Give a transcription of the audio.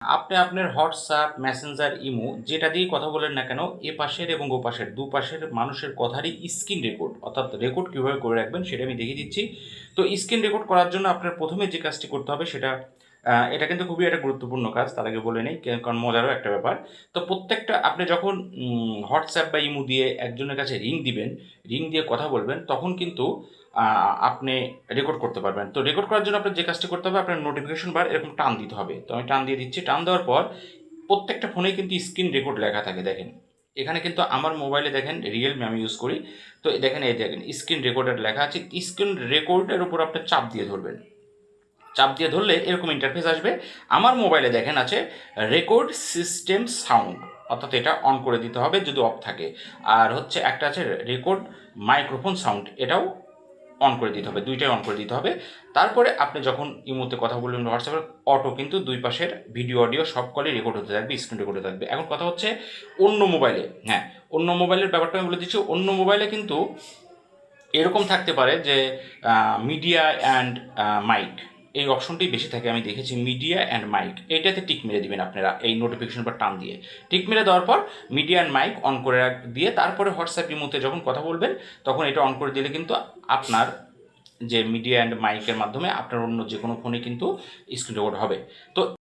আপনি আপনার WhatsApp, Messenger, imo যেটা দিয়েই কথা বলেন না কেন, এ পাশের এবং ও পাশের দুপাশের মানুষের কথারই স্ক্রিন রেকর্ড অর্থাৎ রেকর্ড কীভাবে করে রাখবেন সেটা আমি দেখিয়ে দিচ্ছি। তো স্ক্রিন রেকর্ড করার জন্য আপনার প্রথমে যে কাজটি করতে হবে সেটা এটা কিন্তু খুবই একটা গুরুত্বপূর্ণ কাজ, তার আগে বলে নেই কারণ মজারও একটা ব্যাপার। তো প্রত্যেকটা আপনি যখন হোয়াটসঅ্যাপ বা ইমো দিয়ে একজনের কাছে রিং দিবেন, রিং দিয়ে কথা বলবেন, তখন কিন্তু আপনি রেকর্ড করতে পারবেন। তো রেকর্ড করার জন্য আপনার যে কাজটি করতে হবে, আপনার নোটিফিকেশন বার এরকম টান দিতে হবে। তো আমি টান দিয়ে দিচ্ছি। টান দেওয়ার পর প্রত্যেকটা ফোনেই কিন্তু স্ক্রিন রেকর্ড লেখা থাকে, দেখেন এখানে কিন্তু আমার মোবাইলে দেখেন রিয়েলমি আমি ইউজ করি। তো দেখেন এই দেখেন স্ক্রিন রেকর্ডের লেখা আছে। স্ক্রিন রেকর্ডের উপর আপনি চাপ দিয়ে ধরবেন। চাপ দিয়ে ধরলে এরকম ইন্টারফেস আসবে। আমার মোবাইলে দেখেন আছে রেকর্ড সিস্টেম সাউন্ড, অর্থাৎ এটা অন করে দিতে হবে যদি অফ থাকে। আর হচ্ছে একটা আছে রেকর্ড মাইক্রোফোন সাউন্ড, এটাও অন করে দিতে হবে, দুইটাই অন করে দিতে হবে। তারপরে আপনি যখন ইমোতে কথা বলবেন হোয়াটসঅ্যাপে, অটো কিন্তু দুই পাশের ভিডিও অডিও সব কলই রেকর্ড হতে থাকবে, স্ক্রিন রেকর্ড হতে থাকবে। এখন কথা হচ্ছে অন্য মোবাইলে, হ্যাঁ অন্য মোবাইলের ব্যাপারটা আমি বলে দিচ্ছি। অন্য মোবাইলে কিন্তু এরকম থাকতে পারে যে মিডিয়া অ্যান্ড মাইক, এই অপশনটি বেশি থাকে, আমি দেখেছি মিডিয়া অ্যান্ড মাইক, এইটাতে টিক মেরে দিবেন আপনারা এই নোটিফিকেশন বা টান দিয়ে। টিক মেরে দেওয়ার পর মিডিয়া অ্যান্ড মাইক অন করে দিয়ে তারপরে হোয়াটসঅ্যাপ ইমোতে যখন কথা বলবেন তখন এটা অন করে দিলে কিন্তু আপনার যে মিডিয়া অ্যান্ড মাইকের মাধ্যমে আপনার অন্য যে কোনো ফোনে কিন্তু স্ক্রিন রেকর্ড হবে। তো